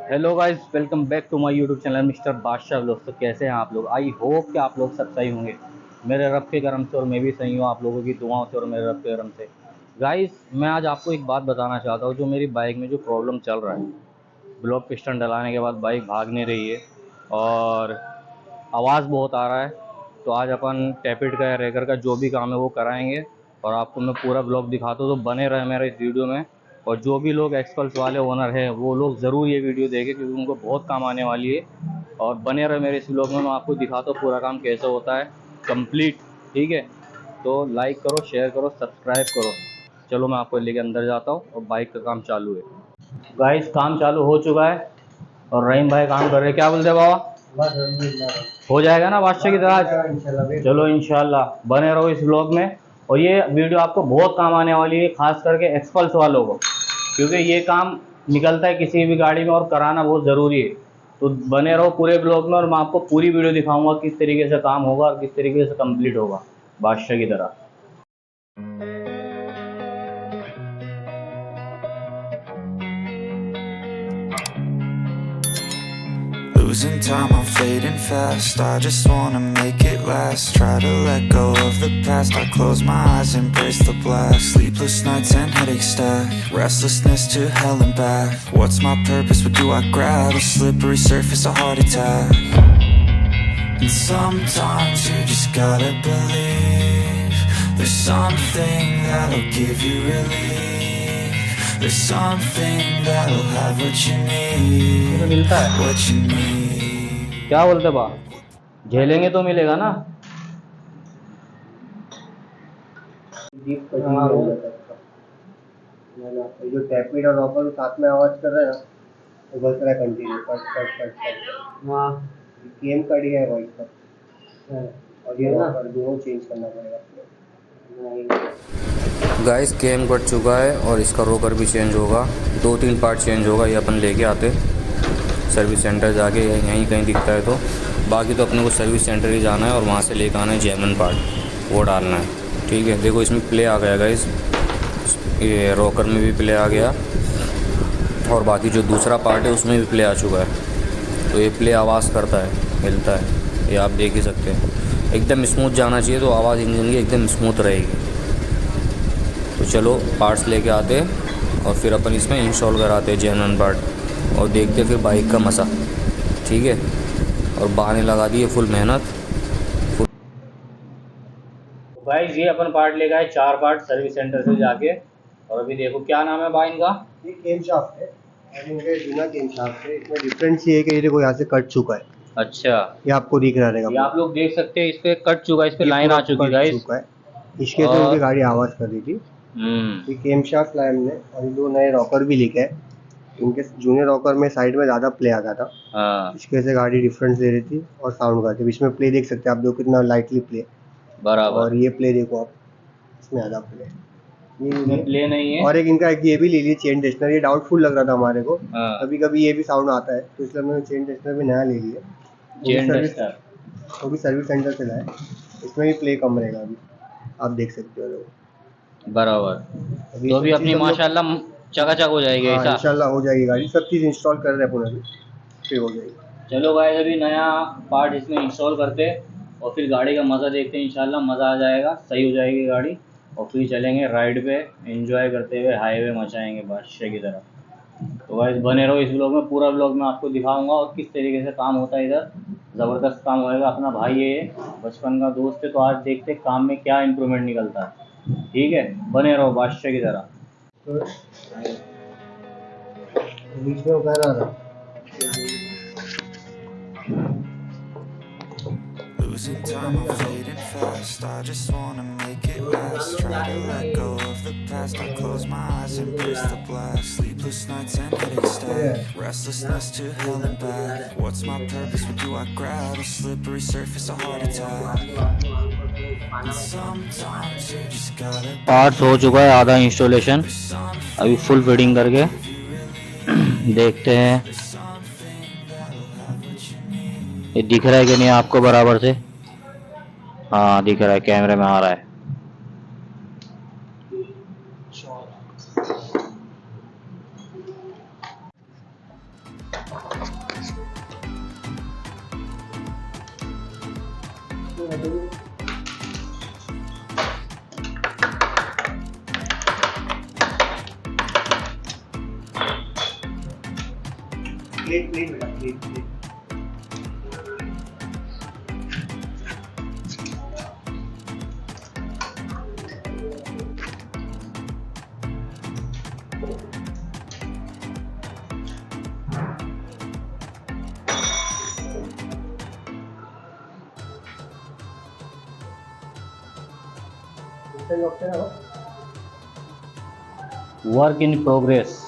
Hello guys, welcome back to my YouTube channel mister Badshah vlogs. तो कैसे हैं आप लोग? आई होप कि आप लोग सब सही होंगे मेरे रब के करम से, और मैं भी सही हूँ आप लोगों की दुआओं से और मेरे रब के करम से। गाइस, मैं आज आपको एक बात बताना चाहता हूँ। जो मेरी बाइक में जो प्रॉब्लम चल रहा है, ब्लॉक पिस्टन डलाने के बाद बाइक भाग नहीं रही है और आवाज़ बहुत आ रहा है। तो आज अपन टैपिड का या रेगर का जो भी काम है वो कराएंगे और आपको मैं पूरा ब्लॉग दिखाता हूँ। तो बने रहे मेरे इस वीडियो में। और जो भी लोग एक्सपल्स वाले ओनर हैं वो लोग ज़रूर ये वीडियो देखें, क्योंकि उनको बहुत काम आने वाली है। और बने रहे मेरे इस ब्लॉग में, मैं आपको दिखाता हूँ पूरा काम कैसे होता है कंप्लीट। ठीक है, तो लाइक करो, शेयर करो, सब्सक्राइब करो। चलो मैं आपको लेके अंदर जाता हूँ और बाइक का काम चालू है। गाइस, काम चालू हो चुका है और रहीम भाई काम कर रहे हैं। क्या बोलते हैं बाबा? हो जाएगा ना बादशाह की तरह? चलो इंशाल्लाह बने रहो इस ब्लॉग में। और ये वीडियो आपको बहुत काम आने वाली है, खास करके एक्सपल्स वालों को, क्योंकि ये काम निकलता है किसी भी गाड़ी में और कराना बहुत ज़रूरी है। तो बने रहो पूरे ब्लॉग में और मैं आपको पूरी वीडियो दिखाऊंगा किस तरीके से काम होगा और किस तरीके से कंप्लीट होगा बादशाह की तरह। Losing time, I'm fading fast. I just wanna make it last. Try to let go of the past. I close my eyes, embrace the blast. Sleepless nights and headaches stack. Restlessness to hell and back. What's my purpose? What do I grab? A slippery surface, a heart attack. And sometimes you just gotta believe there's something that'll give you relief. There's something that'll have what you need. मिलता है, What you need. क्या बोलते बा? झेलेंगे तो मिलेगा ना। Deep cutting हो जाता है इसका, है ना। ये जो टैपिड और रॉकर साथ में आवाज कर रहे हैं ना, वो बज रहा है continue, cut cut cut cut. हाँ, केम कट गया है भाई इसका, और ये रॉकर दोनों चेंज करना पड़ेगा। गाइस, केम कट चुका है और इसका रोकर भी चेंज होगा। 2-3 पार्ट चेंज होगा, ये अपन लेके आते सर्विस सेंटर जाके, यहीं कहीं दिखता है तो। बाकी तो अपने को सर्विस सेंटर ही जाना है और वहाँ से लेकर आना है जेन्युइन पार्ट, वो डालना है। ठीक है, देखो इसमें प्ले आ गया गाइस, ये रॉकर में भी प्ले आ गया और बाकी जो दूसरा पार्ट है उसमें भी प्ले आ चुका है। तो ये प्ले आवाज़ करता है, हिलता है, ये आप देख ही सकते हैं। एकदम स्मूथ जाना चाहिए तो आवाज़ इंजन की एकदम स्मूथ रहेगी। तो चलो पार्ट्स लेके आते और फिर अपन इसमें इंस्टॉल कराते हैं जेन्युइन पार्ट और देखते फिर बाइक का मज़ा। ठीक है, और बहाने लगा दिए फुल मेहनत। गाइस, ये अपन पार्ट ले गए 4 पार्ट सर्विस सेंटर से जाके। और अभी देखो क्या नाम है भाई इनका? ये केम शाफ्ट है और इनका बिना केम शाफ्ट है। इसमें डिफरेंस ये है कि ये देखो यहाँ से कट चुका है। अच्छा, ये आपको दिख रहा रहेगा, ये आप लोग देख सकते हैं, इस पे कट चुका है, इस पे ये लाइन पूरा आ चुकी है कट गाइस। चुका है। इसके से उनकी और गाड़ी आवाज कर रही थी। ये केम शाफ्ट लाया हमने, और ये 2 नए रॉकर भी लेके आए। इनके जूनियर रॉकर में साइड में ज़्यादा प्ले आता था, हाँ, इसके से गाड़ी डिफरेंस दे रही थी और साउंड करती थी। इसमें प्ले देख सकते हैं आप, देखो कितना लाइटली प्ले। बराबर। और ये प्ले देखो आप, इसमें ज़्यादा प्ले, इसमें प्ले नहीं है। और एक इनका एक ये भी ले लिए चेन टेस्टर। ये डाउटफुल लग रहा था हमारे को, हाँ, कभी कभी ये भी साउंड आता है, तो इसलिए हमने चेन टेस्टर भी नया ले लिया। Chain tester. वो भी सर्विस सेंटर से लाए। इसमें भी प्ले कम रहेगा, अभी आप देख सकते हो। देखो बराबर। अभी तो सब अभी चीज़ अपनी हम लोग, माशाल्लाह चकाचक हो जाएगी हाँ ऐसा। इंशाल्लाह हो जाएगी गाड़ी। सब चीज़ इंस्टॉल कर रहे हैं अपन अभी, फिर हो जाएगी। चलो गाइस, अभी नया पार्ट इसमें इंस्टॉल करते और फिर गाड़ी का मज़ा देखते हैं। इंशाल्लाह मज़ा आ जाएगा, सही हो जाएगी गाड़ी और फिर चलेंगे राइड पे, एंजॉय करते हुए हाईवे मचाएंगे बादशाह की तरह। तो गाइस बने रहो इस ब्लॉग में, पूरा ब्लॉग मैं आपको दिखाऊंगा और किस तरीके से काम होता है इधर। ज़बरदस्त काम होएगा। अपना भाई है, बचपन का दोस्त है, तो आज देखते काम में क्या इम्प्रूवमेंट निकलता है। ठीक है, बने रहो बादशाह की तरह। तो बीच में वो कह रहा था, Losing time, I'm fading fast. I just wanna make it last. Try to let go of the past. I close my eyes, embrace the blast. Sleepless nights and headaches stack. Restlessness to hell and back. What's my purpose? What do I grab? A slippery surface, a heart attack. And sometimes you just gotta parts हो चुका है आधा installation, अभी full fitting करके देखते हैं ये दिख रहा है कि नहीं आपको बराबर से। हाँ दिख रहा है, कैमरे में आ रहा है। प्लेट प्लेट बेटा plate plate work in progress.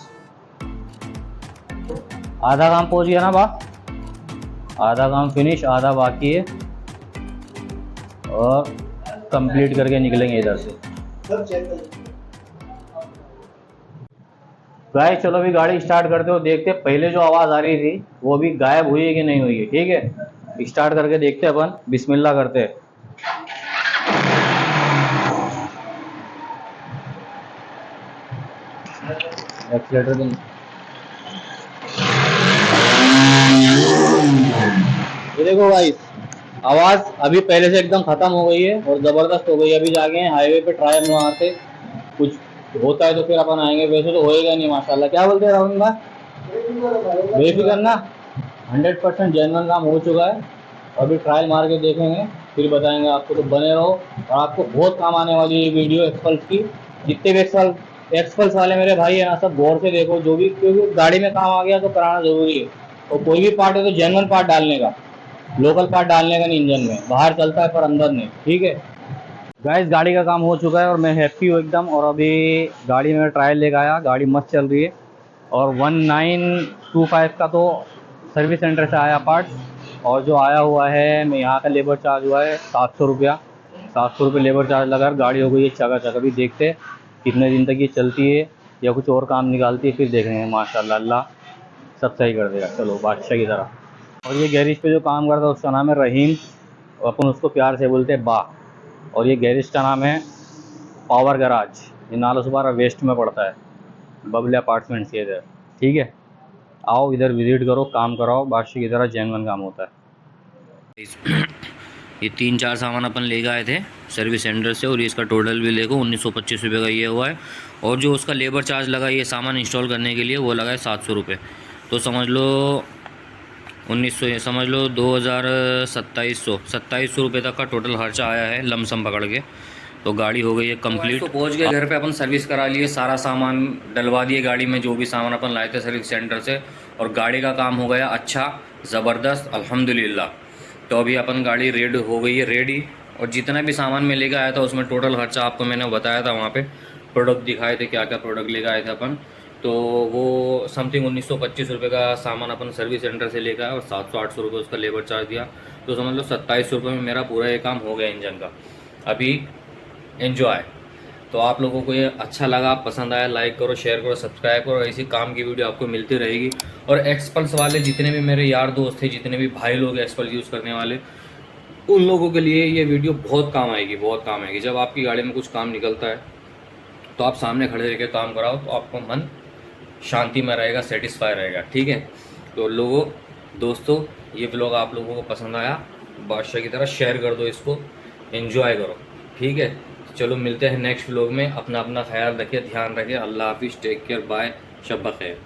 आधा काम पहुंच गया ना बा, आधा काम फिनिश, आधा बाकी है और कंप्लीट करके निकलेंगे इधर से। सब चेक कर गाइस चलो अभी गाड़ी स्टार्ट करते हो, देखते हैं पहले जो आवाज़ आ रही थी वो भी गायब हुई है कि नहीं हुई है। ठीक है, स्टार्ट करके देखते हैं अपन, बिस्मिल्लाह करते हैं। एक्सीलेटर दिन ये देखो गाइस, आवाज़ अभी पहले से एकदम ख़त्म हो गई है और ज़बरदस्त हो गई है। अभी जाके हाईवे पे ट्राई मारते, कुछ होता है तो फिर अपन आएंगे, वैसे तो होएगा नहीं माशाल्लाह। क्या बोलते हैं राहुल भाई, बेफिक्र ना, 100% जेन्युइन काम हो चुका है। अभी ट्रायल मार के देखेंगे फिर बताएंगे आपको, तो बने रहो। और आपको बहुत काम आने वाली है वीडियो एक्सपल्स की। जितने भी एक्सपल्स वाले मेरे भाई है ना, सब गौर से देखो जो भी, क्योंकि गाड़ी में काम आ गया तो कराना ज़रूरी है। और कोई भी पार्ट है तो जेन्युइन पार्ट डालने का, लोकल पार्ट डालने का नहीं। इंजन में बाहर चलता है पर अंदर नहीं। ठीक है गाइस, गाड़ी का काम हो चुका है और मैं हैप्पी हूँ एकदम। और अभी गाड़ी में ट्रायल लेकर आया, गाड़ी मस्त चल रही है। और 1925 का तो सर्विस सेंटर से आया पार्ट, और जो आया हुआ है मैं यहाँ का लेबर चार्ज हुआ है 700 रुपया। 700 रुपये लेबर चार्ज लगा, गाड़ी हो गई है चकाचक। अभी देखते हैं कितने दिन तक ये चलती है या कुछ और काम निकालती है, फिर देखेंगे। माशाल्लाह, अल्लाह सब सही कर देगा। चलो बादशाह की तरह। और ये गैरेज पे जो काम करता है उसका नाम है रहीम, अपन उसको प्यार से बोलते हैं बा। और ये गैरेज का नाम है पावर गराज, ये नाला सुपारा वेस्ट में पड़ता है, बबले अपार्टमेंट्स के इधर। ठीक है, आओ इधर विजिट करो, काम कराओ, बादशाह की तरह जेन्युइन काम होता है। ये 3-4 सामान अपन ले गए थे सर्विस सेंटर से, और ये इसका टोटल भी देखो 1925 रुपये का ये हुआ है। और जो उसका लेबर चार्ज लगा ये सामान इंस्टॉल करने के लिए वो लगा है 700 रुपये। तो समझ लो 1900, समझ लो 2700 रुपये तक का टोटल खर्चा आया है लमसम पकड़ के। तो गाड़ी हो गई है कंप्लीट। तो पहुंच गए घर पे, अपन सर्विस करा लिए, सारा सामान डलवा दिए गाड़ी में, जो भी सामान अपन लाए थे सर्विस सेंटर से। और गाड़ी का काम हो गया अच्छा ज़बरदस्त अल्हम्दुलिल्लाह। तो अभी अपन गाड़ी रेडी हो गई है, रेडी। और जितना भी सामान मैं लेकर आया था उसमें टोटल खर्चा आपको मैंने बताया था, वहाँ पे प्रोडक्ट दिखाए थे क्या क्या प्रोडक्ट लेकर आए थे अपन। तो वो समथिंग 1925 रुपये का सामान अपन सर्विस सेंटर से लेकर आया और 700-800 रुपये उसका लेबर चार्ज दिया। तो समझ लो 2700 रुपये में मेरा पूरा ये काम हो गया इंजन का। अभी एंजॉय। तो आप लोगों को ये अच्छा लगा, पसंद आया, लाइक करो, शेयर करो, सब्सक्राइब करो। ऐसी काम की वीडियो आपको मिलती रहेगी। और एक्सपल्स वाले जितने भी मेरे यार दोस्त थे, जितने भी भाई लोग एक्सपल्स यूज़ करने वाले, उन लोगों के लिए ये वीडियो बहुत काम आएगी, बहुत काम आएगी। जब आपकी गाड़ी में कुछ काम निकलता है तो आप सामने खड़े रह के काम कराओ, तो आपको मन शांति में रहेगा, सेटिस्फाई रहेगा। ठीक है, तो लोगों दोस्तों, ये व्लॉग आप लोगों को पसंद आया, बादशाह की तरह शेयर कर दो इसको, एंजॉय करो। ठीक है, चलो मिलते हैं नेक्स्ट व्लॉग में। अपना ख्याल रखिए, ध्यान रखिए। अल्लाह हाफिज़, टेक केयर, बाय, शब बखैर।